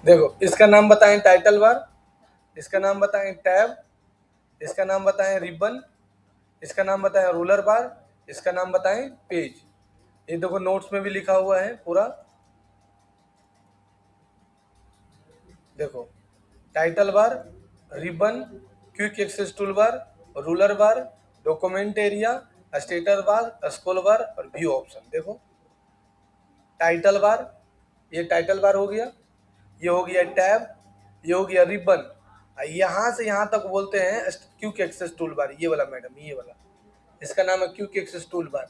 देखो इसका नाम बताएं टाइटल बार, इसका नाम बताएं टैब, इसका नाम बताएं रिबन, इसका नाम बताएं रूलर बार, इसका नाम बताएं पेज। ये देखो नोट्स में भी लिखा हुआ है पूरा। देखो title bar, ribbon, quick access toolbar, ruler bar, document area, status bar, scroll bar और व्यू ऑप्शन। देखो टाइटल बार, ये टाइटल बार हो गया, ये हो गया टैब, ये हो गया रिबन, यहाँ से यहाँ तक बोलते हैं क्विक एक्सेस टूल बार। ये वाला मैडम, ये वाला, इसका नाम है क्विक एक्सेस टूल बार।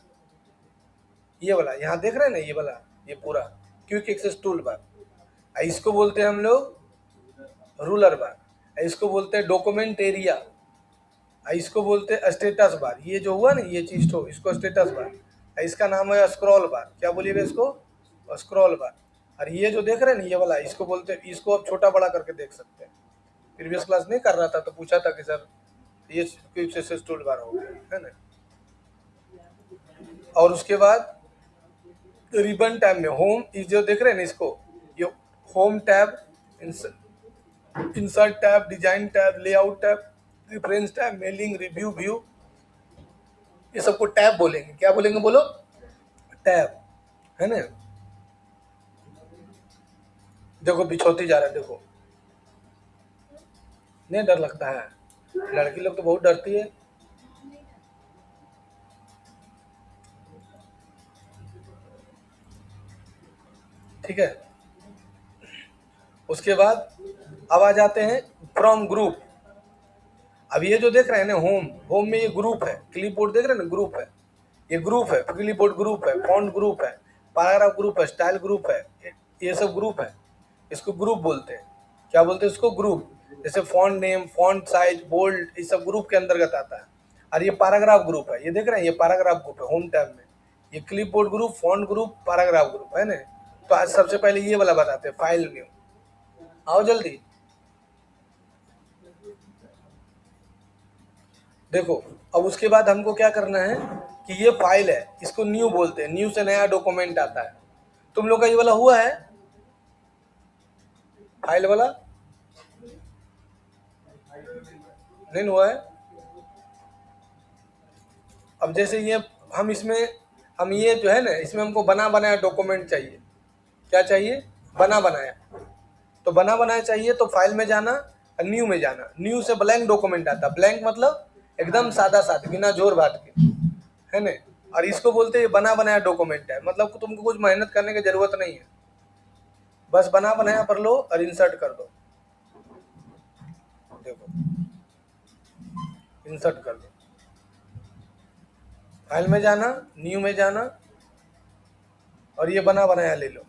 ये वाला यहाँ देख रहे हैं ना, ये वाला, ये पूरा क्विक एक्सेस टूल बार। इसको बोलते हैं हम लोग रूलर बार, इसको बोलते हैं डॉक्यूमेंट एरिया, इसको बोलते हैं स्टेटस बार। ये जो हुआ ना ये चीज तो इसको स्टेटस बार। इसका नाम है स्क्रॉल बार। क्या बोलिएगा इसको? Scroll bar. और ये जो देख रहे हैं ना ये वाला, इसको बोलते हैं, इसको आप छोटा बड़ा करके देख सकते हैं। प्रीवियस क्लास नहीं कर रहा था तो पूछा था कि सर ये क्विक एक्सेस टूल बार हो गया है ना। और उसके बाद रिबन टैब में होम, इस जो देख रहे हैं ना इसको, ये home tab, insert tab, design tab, layout tab, reference tab, mailing, review, view, ये सबको टैब बोलेंगे। क्या बोलेंगे बोलो? टैब, है ना। देखो बिछौती जा रहा है, देखो नहीं डर लगता है? लड़की लोग तो बहुत डरती है। ठीक है, उसके बाद अब आ जाते हैं फ्रॉम ग्रुप। अब ये जो देख रहे हैं ना होम, होम में ये ग्रुप है, क्लिपबोर्ड देख रहे हैं ना, ग्रुप है, ये ग्रुप है, क्लिपबोर्ड ग्रुप है, फॉन्ट ग्रुप है, पैराग्राफ ग्रुप है, स्टाइल ग्रुप है, ये सब ग्रुप है। इसको ग्रुप बोलते हैं। क्या बोलते हैं इसको? ग्रुप। जैसे font name, font size, bold, ये सब ग्रुप के अंतर्गत आता है। और ये पैराग्राफ ग्रुप है, ये देख रहे हैं, ये पैराग्राफ ग्रुप है होम टैब में। ये clipboard group, font group, paragraph group, है ना। तो आज सबसे पहले ये वाला बताते हैं, फाइल न्यू। आओ जल्दी। देखो अब उसके बाद हमको क्या करना है कि ये फाइल है, इसको न्यू बोलते हैं। न्यू से नया डॉक्यूमेंट आता है। तुम लोग का ये वाला हुआ है फाइल वाला? नहीं हुआ है। अब जैसे ये हम इसमें, हम ये जो है ना इसमें हमको बना बनाया डॉक्यूमेंट चाहिए। क्या चाहिए? बना बनाया। तो बना बनाया चाहिए तो फाइल में जाना, न्यू में जाना। न्यू से ब्लैंक डॉक्यूमेंट आता। ब्लैंक मतलब एकदम सादा सादा, बिना जोर बात के, है ना। और इसको बोलते हैं बना बनाया डॉक्यूमेंट है, मतलब तुमको कुछ मेहनत करने की जरूरत नहीं है, बस बना बनाया कर लो और इंसर्ट कर दो। देखो इंसर्ट कर दो, फाइल में जाना, न्यू में जाना और ये बना बनाया ले लो।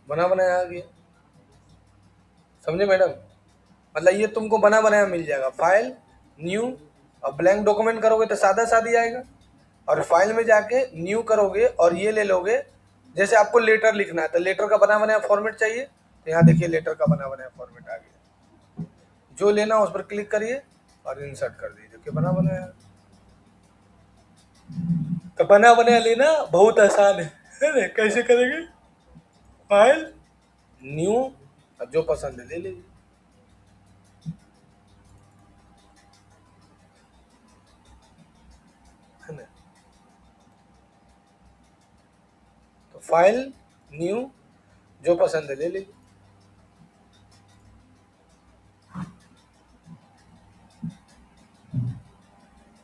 बना बनाया आ गया, समझे मैडम? मतलब ये तुमको बना बनाया मिल जाएगा। फाइल, न्यू और ब्लैंक डॉक्यूमेंट करोगे तो सादा सादी आएगा। और फाइल में जाके न्यू करोगे और ये ले लोगे। जैसे आपको लेटर लिखना है तो लेटर का बना बनाया फॉर्मेट चाहिए, तो यहाँ देखिए लेटर का बना बनाया फॉर्मेट आ गया। जो लेना उस पर क्लिक करिए और इंसर्ट कर दीजिए कि बना बनाया। तो बना बनाया लेना बहुत आसान है ना? कैसे करेंगे? फाइल, न्यू, अब जो पसंद है ले लीजिए, है ना। तो फाइल, न्यू, जो पसंद है ले लीजिए।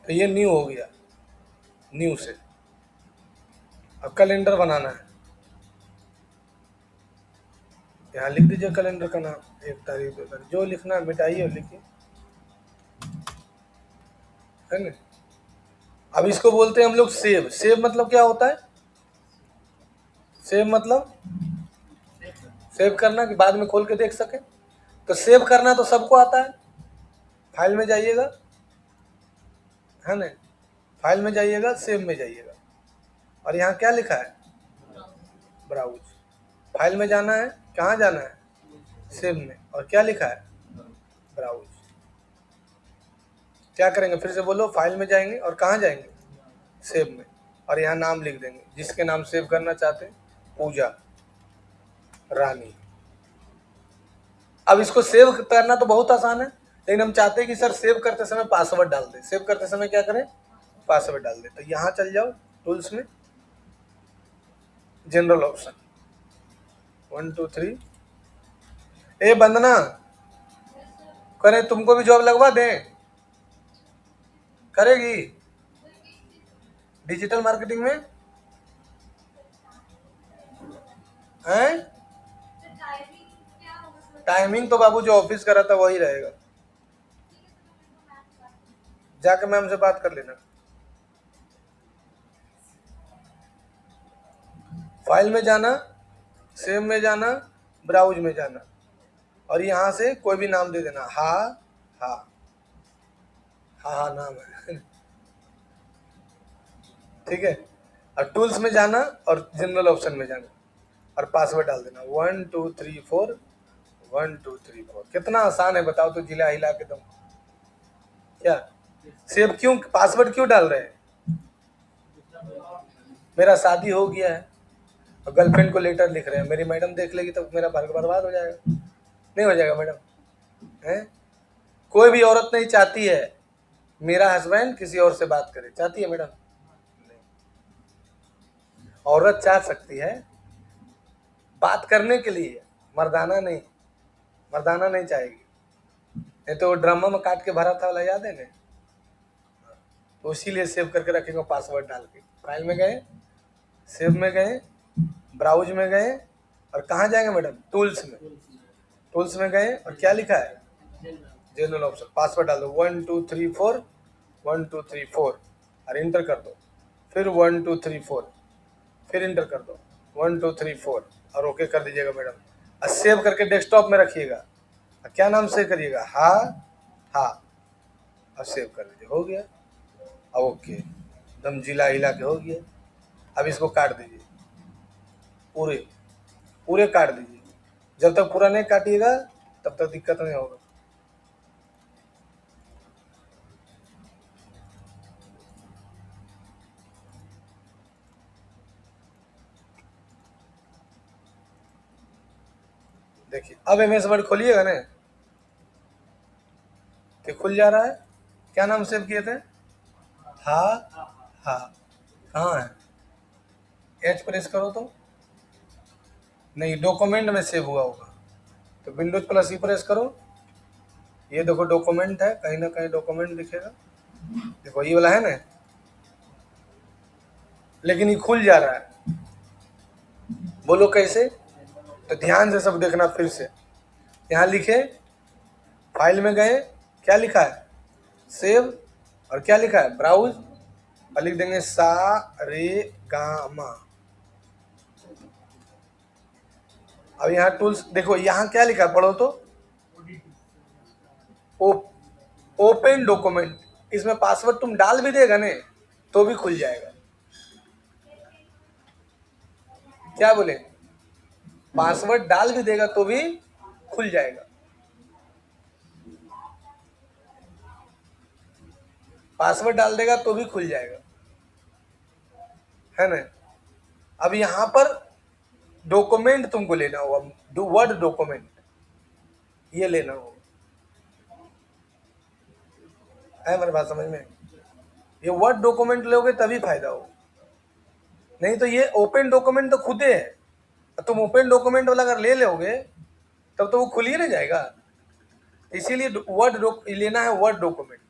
तो ये न्यू हो गया। न्यू से अब कैलेंडर बनाना है। यहाँ लिख दीजिए कैलेंडर का नाम, 1 तारीख 2 तारीख, जो लिखना है मिटाइए और लिखिए, है ना। अब इसको बोलते हैं हम लोग सेव। सेव मतलब क्या होता है? सेव मतलब सेव करना कि बाद में खोल के देख सके। तो सेव करना तो सबको आता है। फाइल में जाइएगा, है ना, फाइल में जाइएगा, सेव में जाइएगा और यहाँ क्या लिखा है? ब्राउज। फाइल में जाना है, कहाँ जाना है? सेव में, और क्या लिखा है? ब्राउज। क्या करेंगे फिर से बोलो? फाइल में जाएंगे और कहाँ जाएंगे? सेव में। और यहाँ नाम लिख देंगे जिसके नाम सेव करना चाहते हैं, पूजा रानी। अब इसको सेव करना तो बहुत आसान है, लेकिन हम चाहते हैं कि सर सेव करते समय पासवर्ड डाल दें। सेव करते समय क्या करें, पासवर्ड डाल दें। तो यहाँ चल जाओ टूल्स में, जनरल ऑप्शन 1 2 3। ए बंदना, करें तुमको भी जॉब लगवा दें, करेगी डिजिटल मार्केटिंग में हैं? टाइमिंग तो बाबू जो ऑफिस का रहता वही रहेगा, जाके मैम से बात कर लेना। फाइल में जाना, सेव में जाना, ब्राउज में जाना, और यहाँ से कोई भी नाम दे देना। हा हा हा हा नाम है ठीक है। और टूल्स में जाना और जनरल ऑप्शन में जाना और पासवर्ड डाल देना 1 2 3 4 1 2 3 4। कितना आसान है बताओ तो, जिला हिला के तुम क्या सेव क्यों, पासवर्ड क्यों डाल रहे हैं? मेरा शादी हो गया है और गर्लफ्रेंड को लेटर लिख रहे हैं, मेरी मैडम देख लेगी तो मेरा बर्बाद हो जाएगा, नहीं हो जाएगा मैडम? है कोई भी औरत नहीं चाहती है मेरा हस्बैंड किसी और से बात करे, चाहती है मैडम? नहीं। औरत चाह सकती है बात करने के लिए, मर्दाना नहीं, मर्दाना नहीं चाहेगी। नहीं तो ड्रामा में काट के भरा था वाला याद है ना, तो इसीलिए सेव करके रखेंगे पासवर्ड डाल के। फाइल में गए, सेव में गए, ब्राउज में गए, और कहाँ जाएंगे मैडम? टूल्स में। टूल्स में गए और क्या लिखा है? General option. पासवर्ड डाल दो 1 2 3 4 1 2 3 4 और इंटर कर दो। फिर 1 2 3 4 फिर इंटर कर दो 1 2 3 4 और ओके कर दीजिएगा मैडम। और सेव करके डेस्कटॉप में रखिएगा। क्या नाम सेव करिएगा? हा हा, और सेव कर दीजिए, हो गया। अब ओके, एकदम जिला हिला के हो गया। अब इसको काट दीजिए, पूरे पूरे काट दीजिए। जब तक पूरा नहीं काटिएगा तब तक दिक्कत नहीं होगा। देखिए अब एमएस वर्ड खोलिएगा ना, तो खुल जा रहा है। क्या नाम सेव किए थे? हा हा, कहाँ है? एच प्रेस करो तो नहीं, डॉक्यूमेंट में सेव हुआ होगा। तो विंडोज प्लस ई प्रेस करो, ये देखो डॉक्यूमेंट है, कहीं ना कहीं डॉक्यूमेंट दिखेगा, देखो ये वाला है ना, लेकिन ये खुल जा रहा है। बोलो कैसे? तो ध्यान से सब देखना फिर से। यहाँ लिखे, फाइल में गए, क्या लिखा है? सेव, और क्या लिखा है? ब्राउज, और लिख देंगे सा रे गा मा। अब यहाँ टूल्स देखो, यहाँ क्या लिखा है पढ़ो तो, ओपन डॉक्यूमेंट। इसमें पासवर्ड तुम डाल भी देगा ने तो भी खुल जाएगा। क्या बोले? पासवर्ड डाल भी देगा तो भी खुल जाएगा। पासवर्ड डाल देगा तो भी खुल जाएगा, है ना? अब यहाँ पर डॉक्यूमेंट तुमको लेना होगा, वर्ड डॉक्यूमेंट ये लेना होगा, है मेरी बात समझ में? ये वर्ड डॉक्यूमेंट लोगे तभी फायदा हो, नहीं तो ये ओपन डॉक्यूमेंट तो खुद है। तुम ओपन डॉक्यूमेंट वाला अगर ले लोगे तब तो वो खुल ही नहीं जाएगा। इसीलिए वर्ड लेना है, वर्ड डॉक्यूमेंट।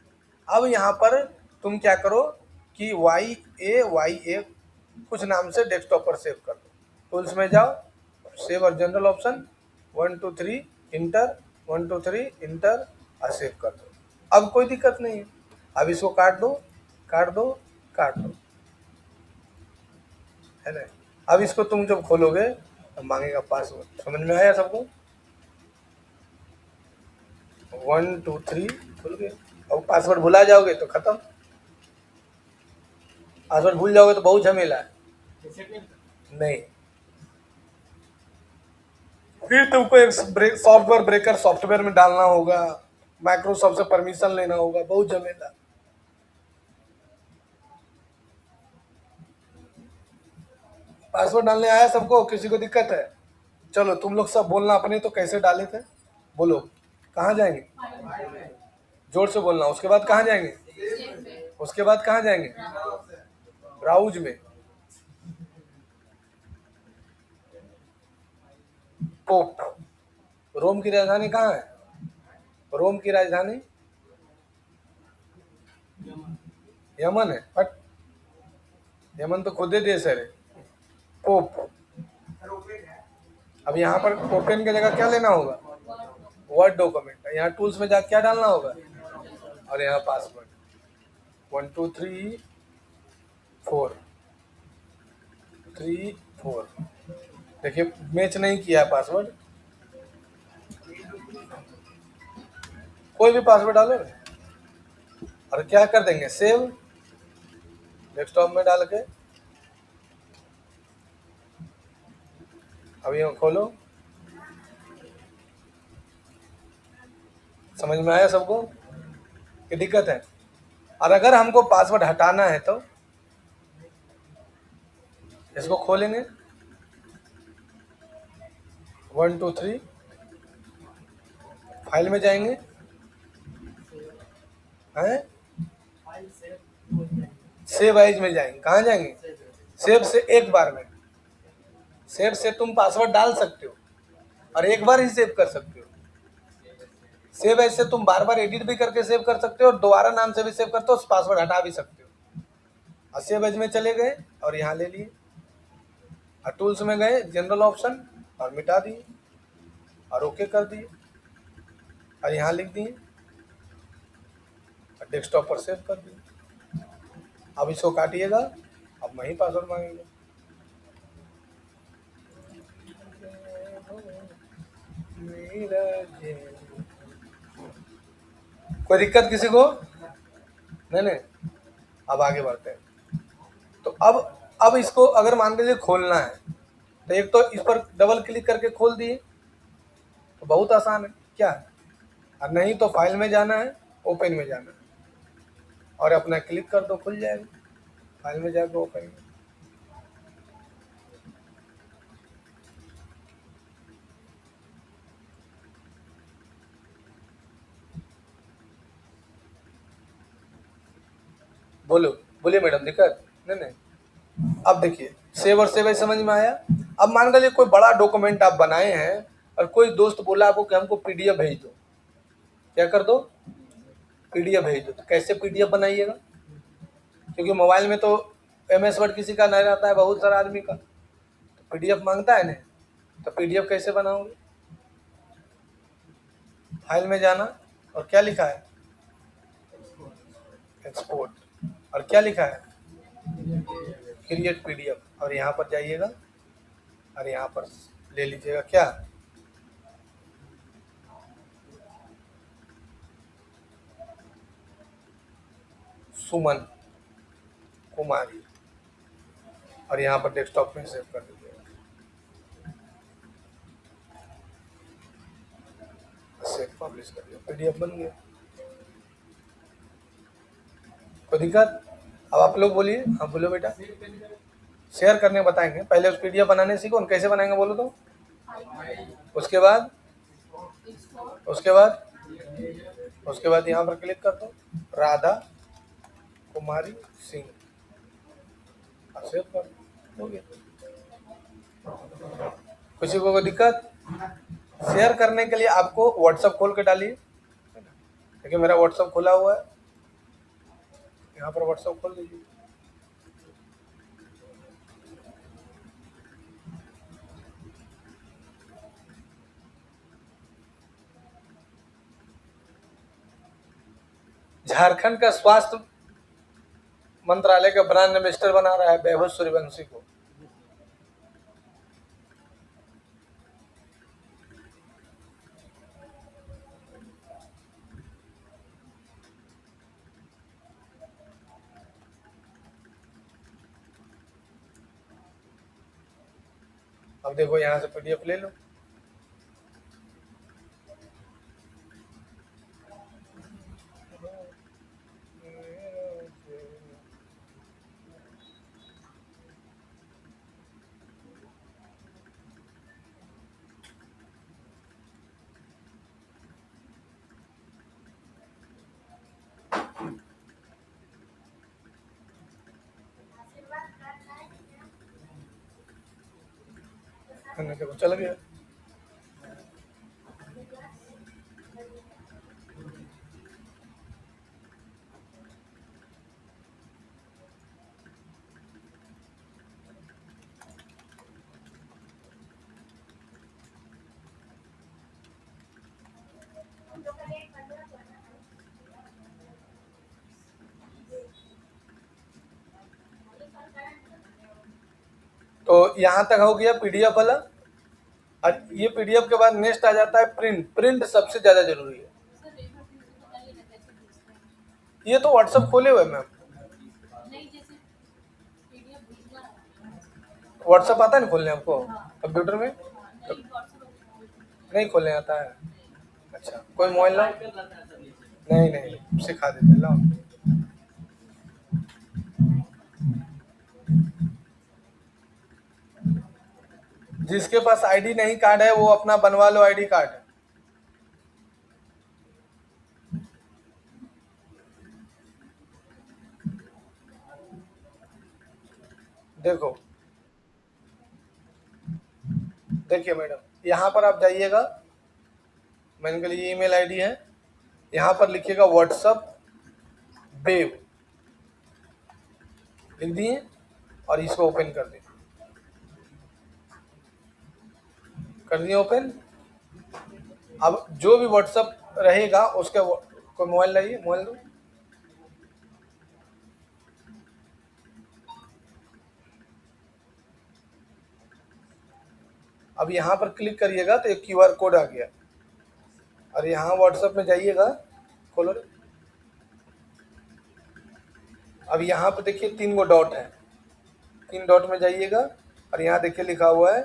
अब यहाँ पर तुम क्या करो कि YA कुछ नाम से डेस्कटॉप पर सेव कर दो। टूल्स में जाओ, सेव और जनरल ऑप्शन 1 2 3 इंटर, 1 2 3 इंटर और सेव कर दो। अब कोई दिक्कत नहीं है। अब इसको काट दो काट दो काट दो, है ना? अब इसको तुम जब खोलोगे तो मांगेगा पासवर्ड। समझ में आया सबको? 1 2 3 खुल गए। अब पासवर्ड भुला जाओगे तो खत्म। पासवर्ड भूल जाओगे तो बहुत झमेला है। नहीं, फिर तुमको एक सॉफ्टवेयर ब्रेकर सॉफ्टवेयर में डालना होगा, माइक्रोसॉफ्ट से परमिशन लेना होगा, बहुत झमेला। पासवर्ड डालने आया सबको? किसी को दिक्कत है? चलो तुम लोग सब बोलना अपने तो कैसे डाले थे, बोलो। कहाँ जाएंगे? जोर से बोलना। उसके बाद कहाँ जाएंगे? उसके बाद कहाँ जाएंगे? ब्राउज में। पोप। रोम की राजधानी कहाँ है? रोम की राजधानी यमन है। बट यमन तो खुद ही देश है रे। पोप। अब यहाँ पर ओपन की जगह क्या लेना होगा? Word document. यहाँ टूल्स में जाकर क्या डालना होगा? और यहाँ पासवर्ड 1 2 3 4 3 4। देखिए मैच नहीं किया है पासवर्ड। कोई भी पासवर्ड डालो और क्या कर देंगे? सेव। डेस्कटॉप में डाल के अभी खोलो। समझ में आया सबको कि दिक्कत है? और अगर हमको पासवर्ड हटाना है तो इसको खोलेंगे 1 2 3 फाइल में जाएंगे हैं, सेव एज में जाएंगे। कहाँ जाएंगे? सेव से एक बार में। सेव से तुम पासवर्ड डाल सकते हो और एक बार ही सेव कर सकते हो। सेव एज से तुम बार बार एडिट भी करके सेव कर सकते हो और दोबारा नाम से भी सेव करते हो, पासवर्ड हटा भी सकते हो। और सेव एज में चले गए और यहाँ ले लिए और टूल्स में गए, जनरल ऑप्शन और मिटा दिए और ओके कर दिए और यहाँ लिख दिए और डेस्कटॉप पर सेव कर दिए। अब इसको काटिएगा, अब वही पासवर्ड मांगेंगे। कोई दिक्कत किसी को? नहीं। अब आगे बढ़ते हैं। तो अब इसको अगर मान लीजिए खोलना है तो एक तो इस पर डबल क्लिक करके खोल दिए तो बहुत आसान है क्या? और नहीं तो फाइल में जाना है, ओपन में जाना है और अपना क्लिक कर दो, खुल जाएगा। फाइल में जाकर ओपन में। बोलो, बोलिए मैडम, दिक्कत? नहीं। अब देखिए सेव और सेव समझ में आया। अब मान लीजिए कोई बड़ा डॉक्यूमेंट आप बनाए हैं और कोई दोस्त बोला आपको कि हमको पीडीएफ भेज दो। क्या कर दो? पीडीएफ भेज दो। तो कैसे पीडीएफ बनाइएगा? क्योंकि मोबाइल में तो MS वर्ड किसी का नहीं रहता है, बहुत सारा आदमी का, तो पीडीएफ मांगता है ना। तो पीडीएफ कैसे बनाओगे? फाइल में जाना और क्या लिखा है? एक्सपोर्ट। और क्या लिखा है? Create PDF. और यहाँ पर जाइएगा और यहाँ पर ले लीजिएगा क्या? सुमन कुमारी और यहाँ पर डेस्कटॉप में सेव कर दीजिएगा। सेव पब्लिश कर दिया, पीडीएफ बन गया। कोई दिक्कत? अब आप लोग बोलिए। हाँ बोलो बेटा। शेयर करने बताएंगे, पहले उस पीडीएफ बनाने सीखो। कैसे बनाएंगे बोलो तो? उसके बाद उसके बाद उसके बाद यहाँ पर क्लिक कर दो, राधा कुमारी सिंह, सेव कर दो। किसी को कोई दिक्कत? शेयर करने के लिए आपको व्हाट्सएप खोल के डालिए। देखिए मेरा व्हाट्सएप खुला हुआ है, यहाँ पर व्हाट्सएप खोल लीजिए। झारखंड का स्वास्थ्य मंत्रालय का ब्रांड एम्बेसडर बना रहा है वैभव सूर्यवंशी को। अब देखो यहाँ से पीडीएफ ले लो। मैंने देखो चल गया। तो यहाँ तक हो गया पीडीएफ वाला। और ये पीडीएफ के बाद नेक्स्ट आ जाता है प्रिंट। प्रिंट सबसे ज्यादा जरूरी है। ये तो व्हाट्सएप खोले हुए मैम। व्हाट्सएप आता है ना खोलने आपको कंप्यूटर में? तो नहीं खोलने आता है? अच्छा, कोई मोबाइल लाओ। नहीं नहीं, सिखा देते, लाओ। जिसके पास आईडी नहीं कार्ड है वो अपना बनवा लो आईडी कार्ड। देखो देखिए मैडम, यहाँ पर आप जाइएगा, मैंने कहा ये ईमेल आईडी है, यहाँ पर लिखिएगा व्हाट्सएप वेब, लिख दिए और इसको ओपन कर दिए। कर दिए ओपन। अब जो भी व्हाट्सएप रहेगा उसके कोई मोबाइल लाइए, मोबाइल दो। अब यहाँ पर क्लिक करिएगा तो एक क्यूआर कोड आ गया, और यहाँ व्हाट्सएप में जाइएगा, खोलो। अब यहाँ पर देखिए 3 गो डॉट है, 3 डॉट में जाइएगा और यहाँ देखिए लिखा हुआ है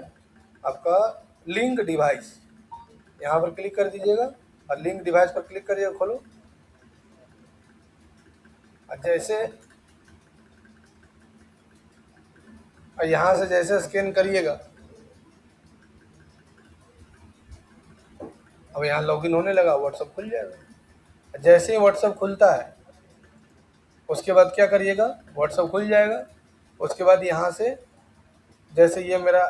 आपका लिंक डिवाइस, यहाँ पर क्लिक कर दीजिएगा और लिंक डिवाइस पर क्लिक करिएगा, खोलो। और जैसे यहाँ से जैसे स्कैन करिएगा, अब यहाँ लॉगिन होने लगा, व्हाट्सएप खुल जाएगा। जैसे ही व्हाट्सएप खुलता है उसके बाद क्या करिएगा, व्हाट्सएप खुल जाएगा। उसके बाद यहाँ से जैसे ये मेरा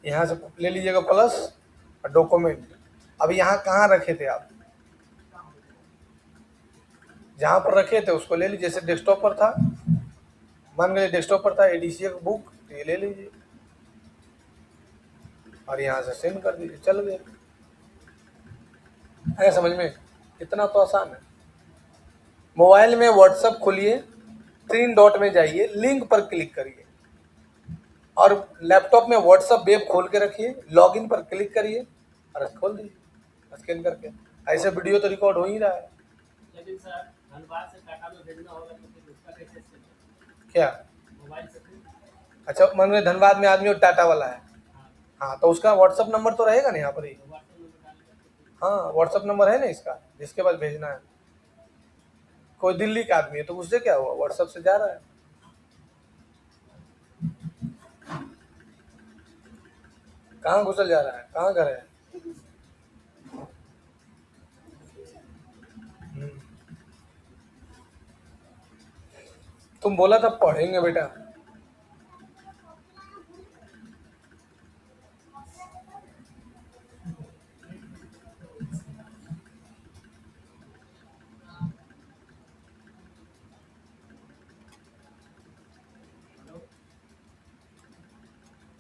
यहाँ से ले लीजिएगा प्लस और डॉक्यूमेंट। अब यहाँ कहाँ रखे थे आप, जहाँ पर रखे थे उसको ले लीजिए। जैसे डेस्कटॉप पर था, मान लीजिए डेस्कटॉप पर था एडीसीए का बुक, ये ले लीजिए और यहाँ से सेंड कर दीजिए, चल गए। है समझ में? इतना तो आसान है। मोबाइल में व्हाट्सएप खोलिए, 3 डॉट में जाइए, लिंक पर क्लिक करिए और लैपटॉप में व्हाट्सएप वेब खोल के रखिए, लॉगिन पर क्लिक करिए और खोल दीजिए स्कैन करके। ऐसे वीडियो तो रिकॉर्ड हो ही रहा है। लेकिन सर धनबाद से टाटा में भेजना होगा तो फिर उसका कैसे क्या? मोबाइल से? अच्छा, मान लो धनबाद में आदमी और टाटा वाला है, हाँ तो उसका व्हाट्सएप नंबर तो रहेगा ना यहाँ पर ही। हाँ व्हाट्सएप नंबर है ना इसका, जिसके पास भेजना है। कोई दिल्ली का आदमी है तो उससे क्या हुआ, व्हाट्सएप से जा रहा है। कहाँ घुसल जा रहा है, कहाँ घर है? तुम बोला था पढ़ेंगे बेटा।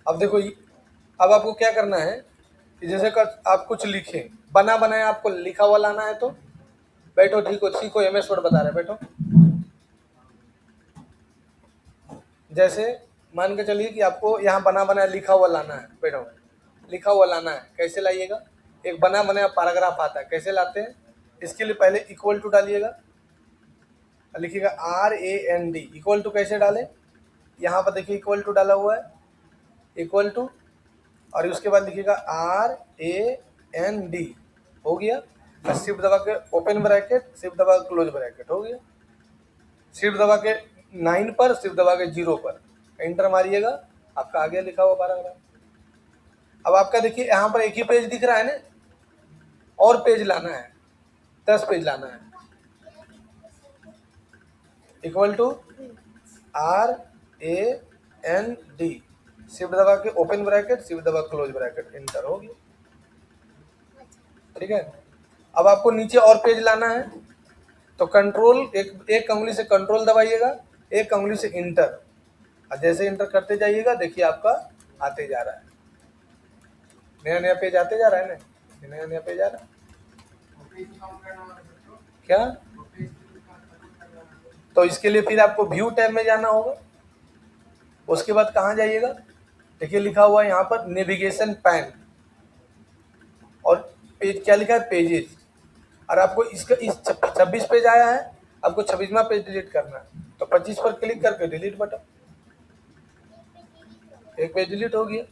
अब देखो अब आपको क्या करना है कि जैसे आप कुछ लिखें, बना बनाया आपको लिखा हुआ लाना है, तो बैठो, ठीक हो, सीखो, एमएस वर्ड बता रहे, बैठो। जैसे मान के चलिए कि आपको यहाँ बना बनाया लिखा हुआ लाना है, बैठो, लिखा हुआ लाना है, कैसे लाइएगा? एक बना बनाया पैराग्राफ आता है, कैसे लाते हैं? इसके लिए पहले इक्वल टू डालिएगा, लिखिएगा RAND, इक्वल टू कैसे डालें? यहाँ पर देखिए इक्वल टू डाला हुआ है, इक्वल टू, और उसके बाद लिखिएगा RAND, हो गया। शिफ्ट दबा के ओपन ब्रैकेट, शिफ्ट दबा के क्लोज ब्रैकेट, हो गया। शिफ्ट दबा के 9 पर, शिफ्ट दबा के 0 पर एंटर मारिएगा, आपका आगे लिखा हुआ पैराग्राफ। अब आपका देखिए यहाँ पर एक ही पेज दिख रहा है ना, और पेज लाना है, 10 पेज लाना है। इक्वल टू RAND, शिफ्ट दबा के ओपन ब्रैकेट, शिफ्ट दबा क्लोज ब्रैकेट, इंटर हो गया। ठीक है, अब आपको नीचे और पेज लाना है तो कंट्रोल एक उंगली से कंट्रोल दबाइएगा, एक उंगली से इंटर, और जैसे इंटर करते जाइएगा देखिए आपका आते जा रहा है, नया नया पेज आते जा रहा है ना, नया नया पेज आ रहा है क्या। तो इसके लिए फिर आपको व्यू टैब में जाना होगा, उसके बाद कहाँ जाइएगा, देखिए लिखा हुआ है यहाँ पर नेविगेशन पैन, और पेज क्या लिखा है, पेजेस, और आपको इसका इस 26 पेज आया है, आपको 26वां पेज डिलीट करना है, तो 25 पर क्लिक करके डिलीट बटन, एक पेज डिलीट हो गया।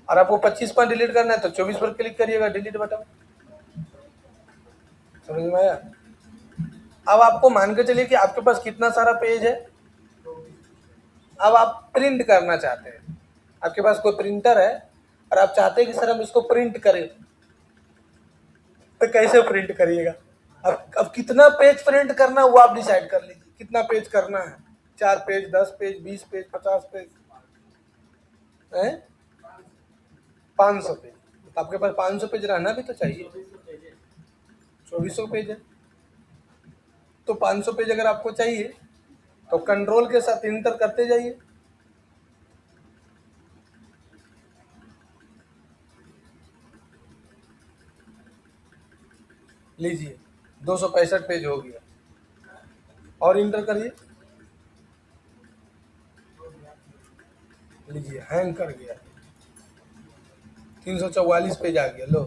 और आपको 25 पर डिलीट करना है तो 24 पर क्लिक करिएगा, डिलीट बटन। समझ में आया। अब आपको मान के चलिए कि आपके पास कितना सारा पेज है, अब आप प्रिंट करना चाहते हैं, आपके पास कोई प्रिंटर है और आप चाहते हैं कि सर हम इसको प्रिंट करें, तो कैसे प्रिंट करिएगा। अब कितना पेज प्रिंट करना है वो आप डिसाइड कर लीजिए, कितना पेज करना है, 4 page, 10 page, 20 page, 50 page, 500 page. तो आपके पास 500 पेज रहना भी तो चाहिए, 2400 पेज है, तो 500 पेज अगर आपको चाहिए तो कंट्रोल के साथ इंटर करते जाइए, लीजिए 265 पेज हो गया, और इंटर करिए, लीजिए हैंग कर गया, 344 पेज आ गया, लो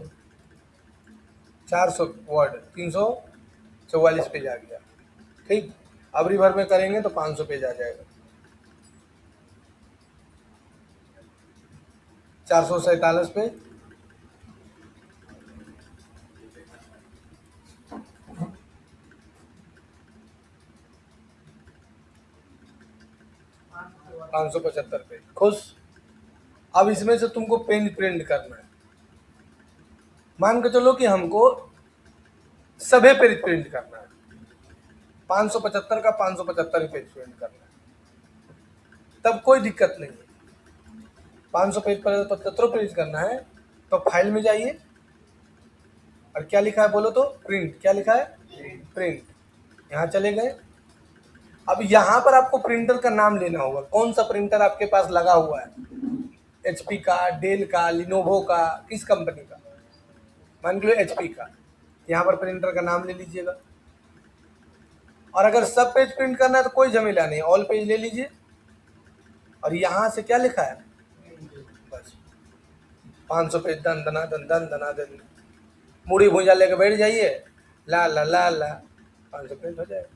400 वर्ड, 344 पेज आ गया। ठीक, अब रिभर में करेंगे तो 500 पेज आ जाएगा, 447 पेज, पाँच सौ 575 पेज। खुश। अब इसमें से तुमको पेज प्रिंट करना है, मान के चलो कि हमको सभी पेज प्रिंट करना है, 575 का 575 ही पेज प्रिंट करना है, तब कोई दिक्कत नहीं है। 500 पेज पर 75 पेज करना है तो फाइल में जाइए, और क्या लिखा है बोलो तो, प्रिंट, क्या लिखा है, प्रिंट, यहाँ चले गए। अब यहाँ पर आपको प्रिंटर का नाम लेना होगा, कौन सा प्रिंटर आपके पास लगा हुआ है, HP का, डेल का, लिनोवो का, किस कंपनी का, मान लो HP का, यहाँ पर प्रिंटर का नाम ले लीजिएगा। और अगर सब पेज प्रिंट करना है तो कोई झमेला नहीं, ऑल पेज ले लीजिए, और यहाँ से क्या लिखा है, बस 500 पेज, दन दना दन दन दना दन, मुड़ी भूजा लेके बैठ जाइए, ला ला ला ला, 500 पेज हो जाएगा।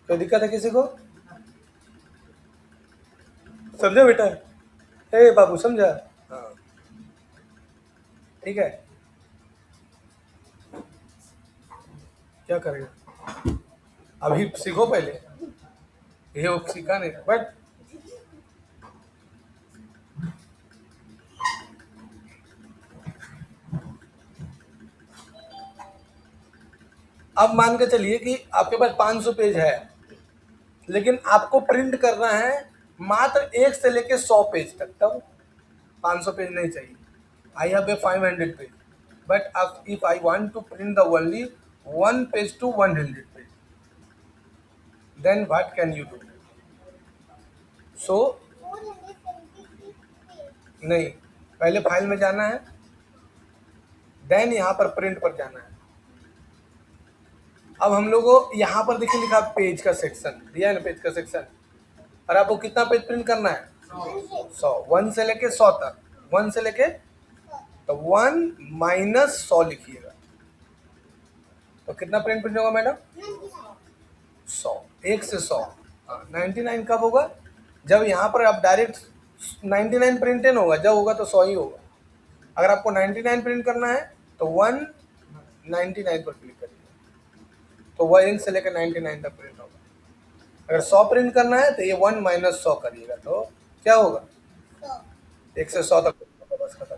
कोई दिक्कत है किसी को, समझे बेटा, हे बाबू समझा, हाँ ठीक है। क्या करेगा, अभी सीखो पहले, ये वो सीखा नहीं, बट अब मान के चलिए कि आपके पास 500 पेज है, लेकिन आपको प्रिंट करना है मात्र 1 से लेके 100 पेज तक, तब 500 पेज नहीं चाहिए। I have a 500 page, but if I want to print the only 1 page to 100 page, then what can you do. So नहीं, पहले फाइल में जाना है, देन यहाँ पर प्रिंट पर जाना है। अब हम लोगों को यहाँ पर देखिए लिखा पेज का सेक्शन दिया है ना, पेज का सेक्शन, और आपको कितना पेज प्रिंट करना है, 100, 1 से लेके 100 तक, 1 से लेके, तो 1 माइनस 100 लिखिएगा, तो कितना प्रिंट होगा मैडम, 100, 1 से 100। हाँ, 99 कब होगा, जब यहाँ पर आप डायरेक्ट 99 प्रिंट नहीं होगा, जब होगा तो 100 ही होगा। अगर आपको 99 प्रिंट करना है तो 199 पर क्लिक करिए, तो वह 1 से लेकर 99 तक प्रिंट होगा। अगर 100 प्रिंट करना है तो ये 1 माइनस 100 करिएगा, तो क्या होगा, 1 से 100 तक, बस खत्म।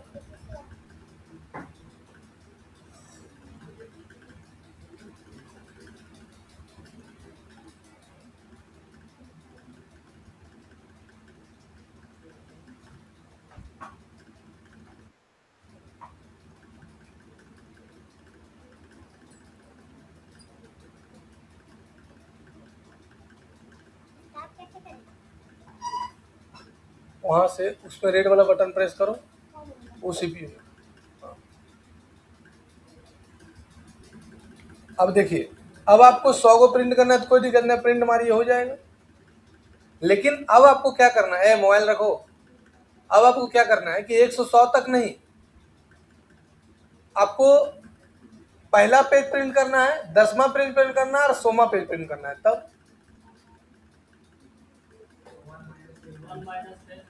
वहाँ से उस पर रेड वाला बटन प्रेस करो, वो CPU में। अब देखिए, अब आपको 100 को प्रिंट करना है तो कोई दिक्कत नहीं, प्रिंट मारिए हो जाएगा। लेकिन अब आपको क्या करना है, मोबाइल रखो, अब आपको क्या करना है कि 100 तक नहीं, आपको पहला पेज प्रिंट करना है, 10वां पेज प्रिंट करना है और 100वां पेज प्रिंट करना है। तब 1 minus 10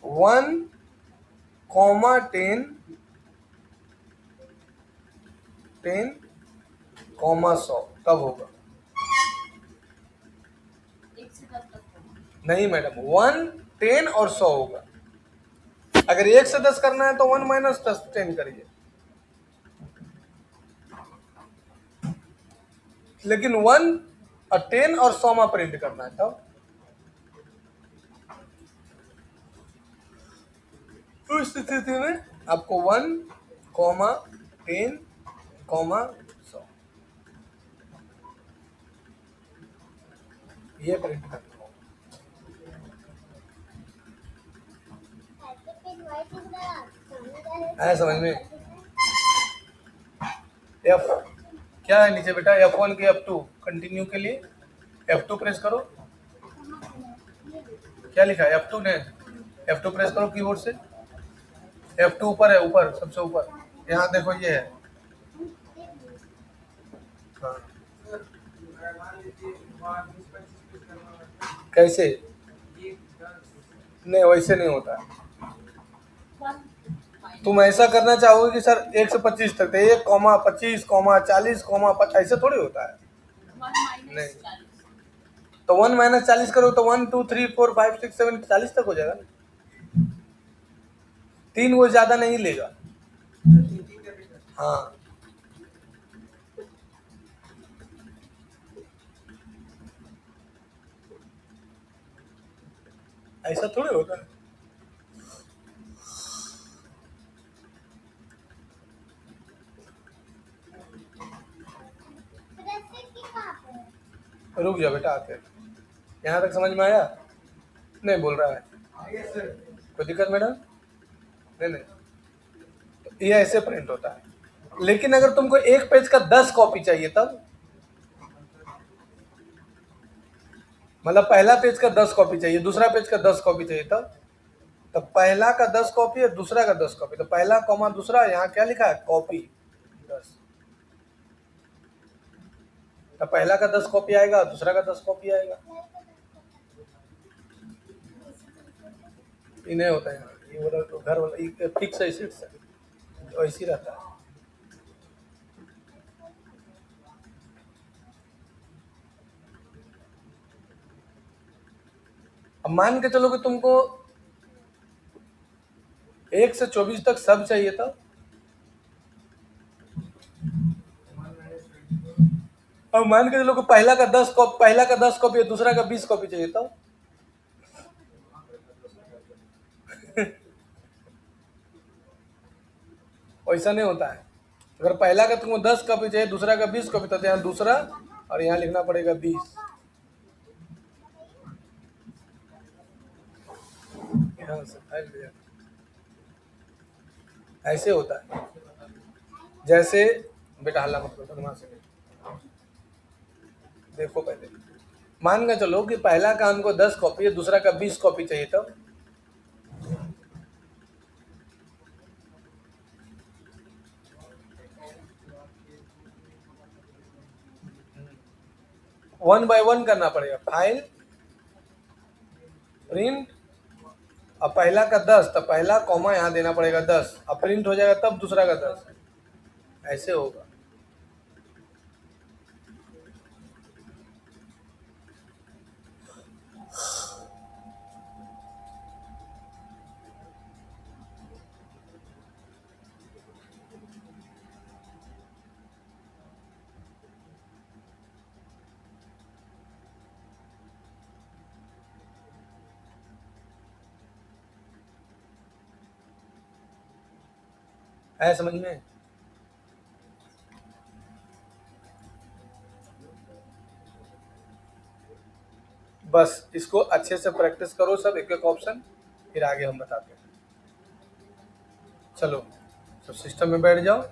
1, 10, 10, 100 तब होगा। 1 से 10 तक होगा। नहीं मैडम, 1, 10 और 100 होगा। अगर 1 से 10 करना है तो 1 माइनस 10 10 करिए, लेकिन 1 और 10 और 100 में प्रिंट करना है। तब उस स्थिति में आपको 1, 10, 100 ये प्रिंट करना होगा। आया समझ में? F क्या है नीचे बेटा, F1 के F2 कंटिन्यू के लिए F2 प्रेस करो। क्या लिखा है F2 ने, F2 प्रेस करो कीबोर्ड से। F2 ऊपर है, ऊपर सबसे ऊपर, यहाँ देखो ये है। हाँ। कैसे? नहीं वैसे नहीं होता है। तुम ऐसा करना चाहोगे कि सर 1 से 25 तक, 1, 25, 40, 50, ऐसे थोड़ी होता है। 1 नहीं। minus 40। तो 1 माइनस 40 करो तो 1, 2, 3, 4, 5, 6, 7, 40 तक हो जाएगा ना। 3 वो ज्यादा नहीं लेगा। हाँ ऐसा थोड़ी होता है। रुक जा बेटा, आते यहाँ तक समझ में आया? नहीं बोल रहा है, कोई दिक्कत मैडम? नहीं नहीं, तो ये ऐसे प्रिंट होता है। लेकिन अगर तुमको एक पेज का 10 कॉपी चाहिए तब, मतलब पहला पेज का 10 कॉपी चाहिए, दूसरा पेज का 10 कॉपी चाहिए तब पहला का 10 कॉपी और दूसरा का 10 कॉपी, तो पहला कॉमा दूसरा, यहाँ क्या लिखा है कॉपी 10, तो पहला का 10 कॉपी आएगा, दूसरा का 10 कॉपी आएगा। ये नहीं होता है यहाँ, ये वाला तो घर वाला ये फिक्स है, सीट से तो ऐसे ही रहता है। अब मान के चलो कि तुमको 1 से 24 तक सब चाहिए था, अब मान के चलो कि पहला का 10 कॉपी और दूसरा का 20 कॉपी चाहिए था। वैसा नहीं होता है। अगर पहला का तुमको 10 कॉपी चाहिए, दूसरा का 20 कॉपी, तो यहाँ दूसरा और यहाँ लिखना पड़ेगा 20। यहाँ से फाइल लिया। ऐसे होता है। जैसे बेटा हल्ला मत करो, वहां से देखो पहले, मान के चलो कि पहला का हमको 10 कॉपी है, दूसरा का 20 कॉपी चाहिए, तो वन बाय वन करना पड़ेगा। फाइल, प्रिंट, अब पहला का 10, तो पहला कॉमा यहाँ देना पड़ेगा 10, अब प्रिंट हो जाएगा तब दूसरा का 10, ऐसे होगा। है समझ में? बस इसको अच्छे से प्रैक्टिस करो सब, एक एक ऑप्शन। फिर आगे हम बताते हैं। चलो, तो सिस्टम में बैठ जाओ।